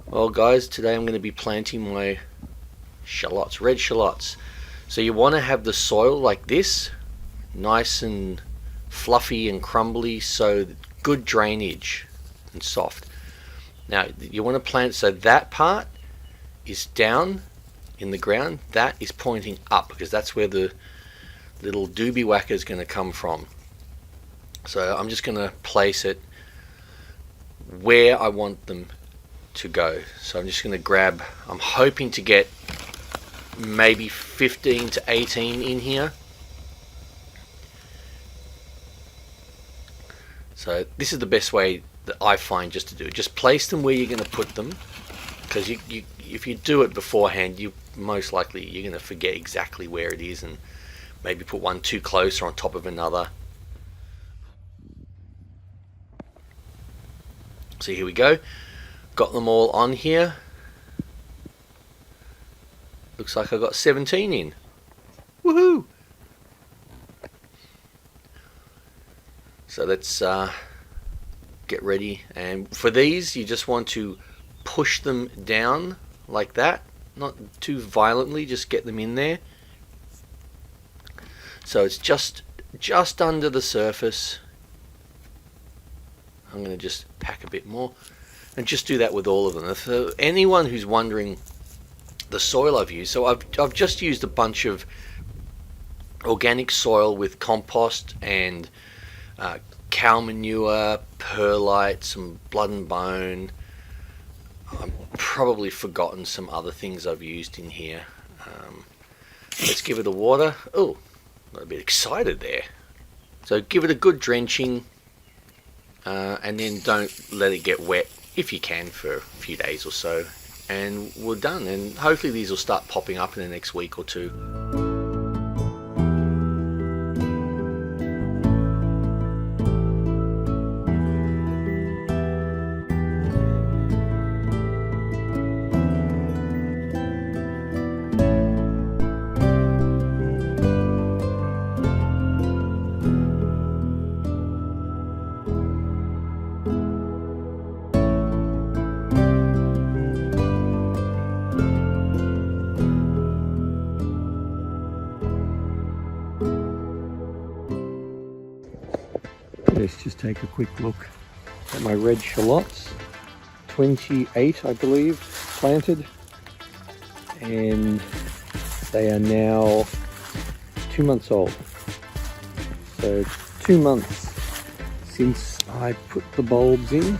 Well guys, today I'm going to be planting my shallots, red shallots. So you want to have the soil like this, nice and fluffy and crumbly, so good drainage and soft. Now you want to plant so that part is down in the ground, that is pointing up, because that's where the little doobie whacker is going to come from. So I'm just going to place it where I want them to go. So I'm just going to grab, I'm hoping to get maybe 15 to 18 in here. So this is the best way that I find just to do it. Just place them where you're going to put them, because if you do it beforehand, you most likely you're going to forget exactly where it is and maybe put one too close or on top of another. So here we go. Got them all on here. Looks like I got 17 in. Woohoo! So let's get ready. And for these, you just want to push them down like that, not too violently. Just get them in there. So it's just under the surface. I'm going to just pack a bit more. And just do that with all of them. For anyone who's wondering the soil I've used, so I've just used a bunch of organic soil with compost and cow manure, perlite, some blood and bone. I've probably forgotten some other things I've used in here. Let's give it a water. Oh, got a bit excited there. So give it a good drenching, and then don't let it get wet if you can for a few days or so, and we're done. And hopefully these will start popping up in the next week or two. Let's just take a quick look at my red shallots. 28, I believe, planted, and they are now 2 months old. So 2 months since I put the bulbs in.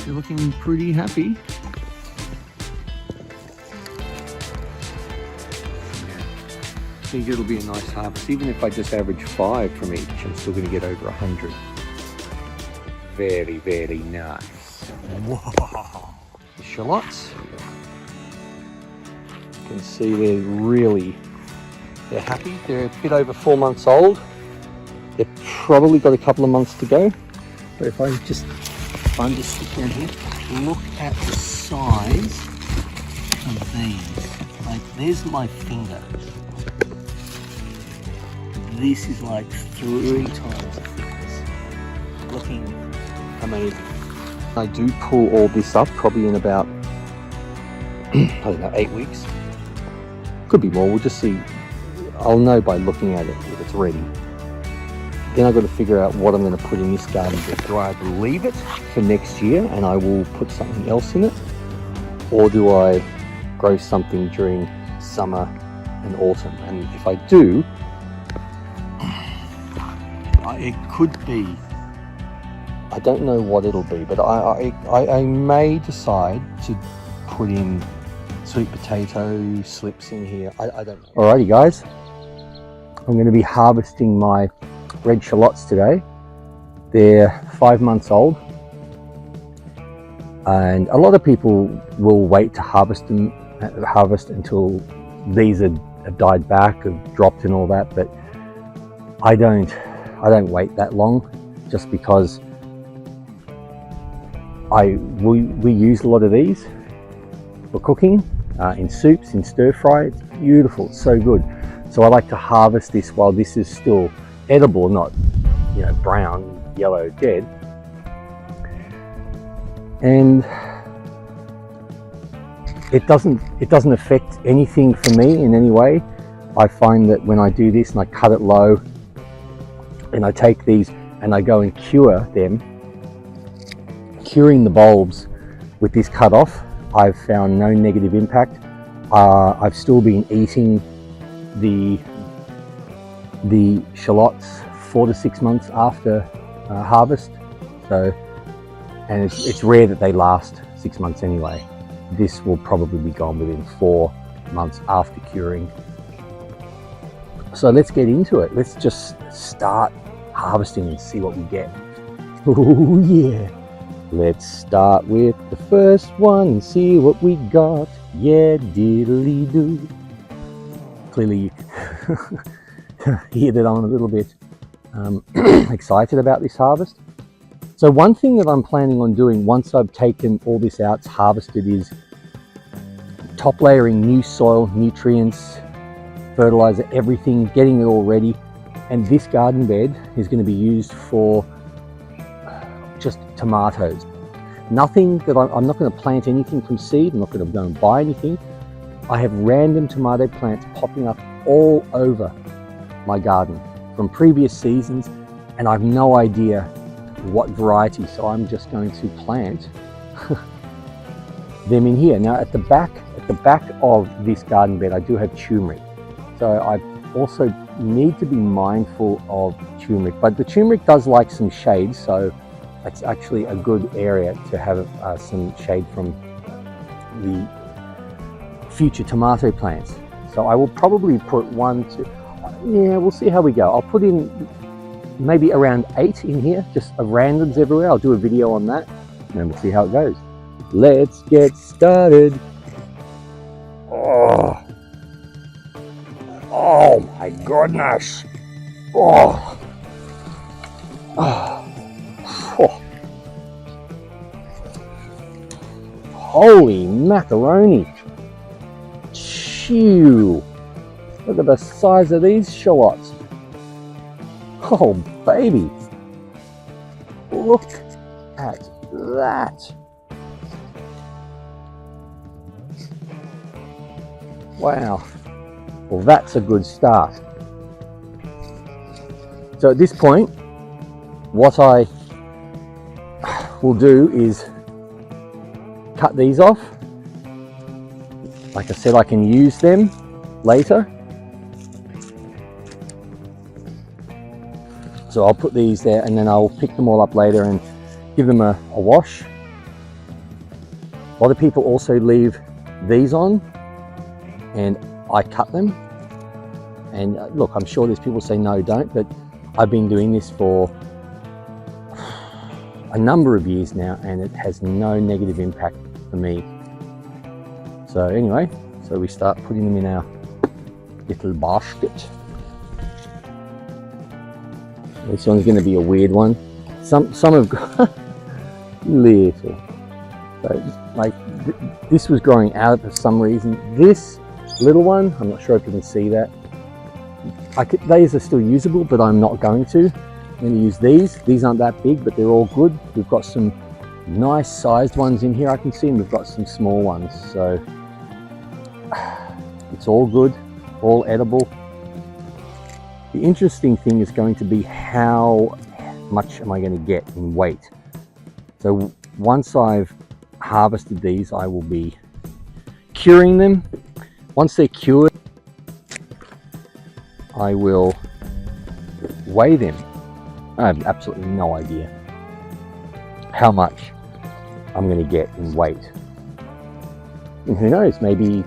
They're looking pretty happy. I think it'll be a nice harvest. Even if I just average 5 from each, I'm still going to get over 100. Very, very nice. Wow! The shallots. You can see they're happy. They're a bit over 4 months old. They've probably got a couple of months to go. But if I just stick down here, look at the size of these. Like, there's my finger. This is like 3 times the thickness. Looking amazing. I do pull all this up probably in about, I don't know, 8 weeks. Could be more, we'll just see. I'll know by looking at it if it's ready. Then I've got to figure out what I'm going to put in this garden bed. Do I leave it for next year and I will put something else in it? Or do I grow something during summer and autumn? And if I do, it could be, I don't know what it'll be, but I may decide to put in sweet potato slips in here. I don't know. Alrighty guys, I'm going to be harvesting my red shallots today. They're 5 months old, and a lot of people will wait to harvest until these have died back, have dropped and all that, but I don't wait that long, just because we use a lot of these for cooking, in soups, in stir fry. It's beautiful, it's so good. So I like to harvest this while this is still edible, not brown, yellow, dead. and it doesn't affect anything for me in any way. I find that when I do this and I cut it low and I take these and I go and cure them, curing the bulbs with this cut off, I've found no negative impact. I've still been eating the shallots 4 to 6 months after harvest. So, and it's rare that they last 6 months anyway. This will probably be gone within 4 months after curing. So let's get into it. Let's just start harvesting and see what we get. Oh yeah. Let's start with the first one and see what we got. Yeah, diddly do. Clearly you can hear that I'm a little bit excited about this harvest. So one thing that I'm planning on doing once I've taken all this out, it's harvested, is top layering new soil, nutrients, fertilizer, everything, getting it all ready. And this garden bed is going to be used for just tomatoes. Nothing that I'm not going to plant anything from seed. I'm not going to go and buy anything. I have random tomato plants popping up all over my garden from previous seasons, and I've no idea what variety, so I'm just going to plant them in here. Now at the back of this garden bed I do have turmeric, so I also need to be mindful of turmeric, but the turmeric does like some shade, so it's actually a good area to have some shade from the future tomato plants. So I will probably put 1, 2, yeah, we'll see how we go. I'll put in maybe around 8 in here, just of randoms everywhere. I'll do a video on that and we'll see how it goes. Let's get started. Oh my goodness. Oh. Holy macaroni. Chew. Look at the size of these shallots. Oh baby. Look at that. Wow. Well, that's a good start. So at this point, what I will do is cut these off. Like I said, I can use them later. So I'll put these there and then I'll pick them all up later and give them a wash. A lot of people also leave these on and I cut them. And look, I'm sure there's people say no, don't, but I've been doing this for a number of years now and it has no negative impact for me. So anyway, so we start putting them in our little basket. This one's going to be a weird one. Some have got little. So like this was growing out for some reason. This little one, I'm not sure if you can see that. These are still usable, but I'm not going to. I'm going to use these. These aren't that big, but they're all good. We've got some nice sized ones in here I can see, and we've got some small ones. So it's all good, all edible. The interesting thing is going to be how much am I going to get in weight. So once I've harvested these, I will be curing them. Once they're cured, I will weigh them. I have absolutely no idea how much I'm going to get in weight. And who knows, maybe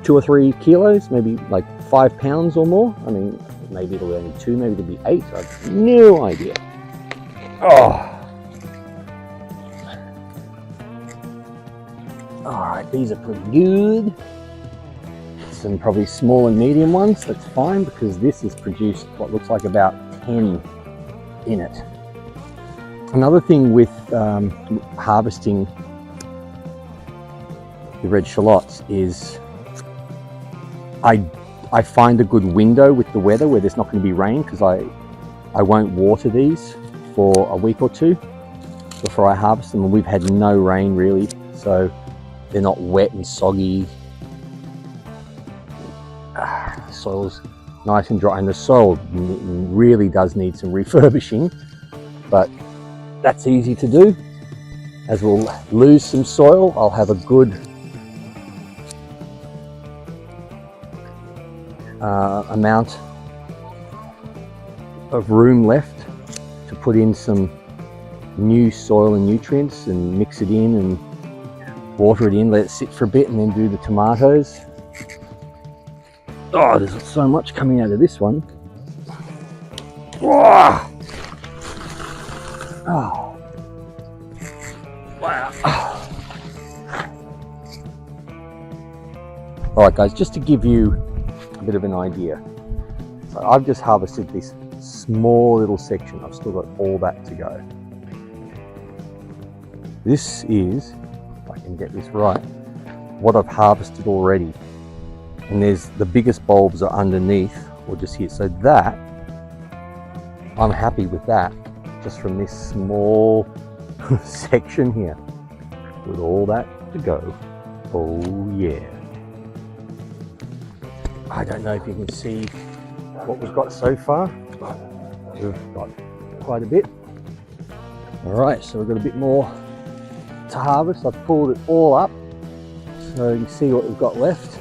2 or 3 kilos, maybe like 5 pounds or more. I mean, maybe it'll be only 2, maybe it'll be 8. I have no idea. Oh. All right, these are pretty good. Some probably small and medium ones, that's fine because this has produced what looks like about 10 in it. Another thing with harvesting the red shallots is I find a good window with the weather where there's not going to be rain, because I won't water these for a week or 2. before I harvest them, and we've had no rain really, so they're not wet and soggy. The soil's nice and dry, and the soil really does need some refurbishing, but that's easy to do. As we'll lose some soil, I'll have a good amount of room left to put in some new soil and nutrients and mix it in and water it in, let it sit for a bit, and then do the tomatoes. Oh, there's so much coming out of this one. Oh, oh. Wow. All right, guys, just to give you a bit of an idea. So I've just harvested this small little section. I've still got all that to go. This is, if I can get this right, what I've harvested already. And there's the biggest bulbs are underneath, or just here. So that, I'm happy with that, just from this small section here, with all that to go. Oh yeah. I don't know if you can see what we've got so far, but we've got quite a bit. All right, so we've got a bit more to harvest. I've pulled it all up, so you can see what we've got left.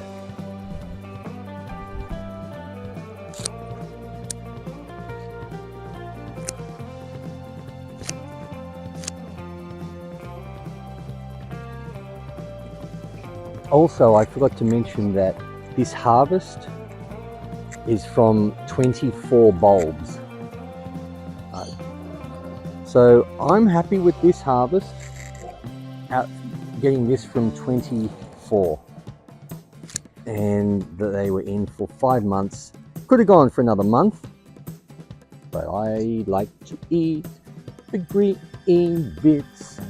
Also, I forgot to mention that this harvest is from 24 bulbs. So I'm happy with this harvest, getting this from 24, and that they were in for 5 months. Could have gone for another month, but I like to eat the green bits.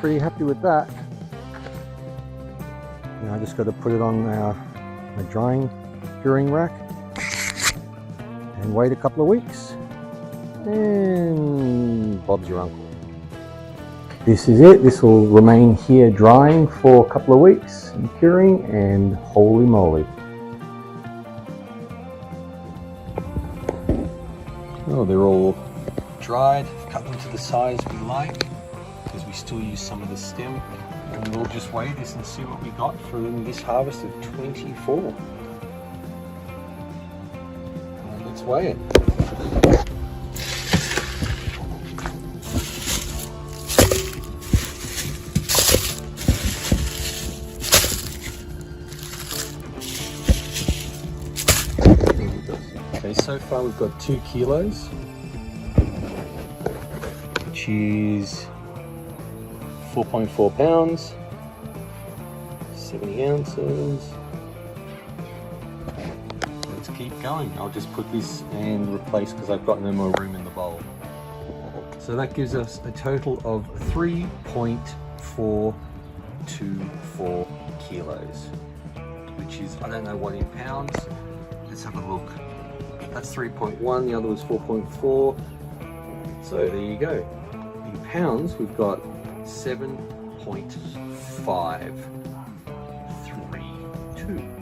Pretty happy with that. Now I just got to put it on my curing rack and wait a couple of weeks, and Bob's your uncle. This is it. This will remain here drying for a couple of weeks and curing, and holy moly. Oh, they're all dried. Cut them to the size we like, because we still use some of the stem, and we'll just weigh this and see what we got from this harvest of 24. And let's weigh it. Okay, so far we've got 2 kilos, which is 4.4 pounds, 70 ounces. Let's keep going. I'll just put this and replace, because I've got no more room in the bowl. So that gives us a total of 3.424 kilos, which is, I don't know what in pounds. Let's have a look. That's 3.1, the other was 4.4. So there you go. In pounds, we've got 7.532.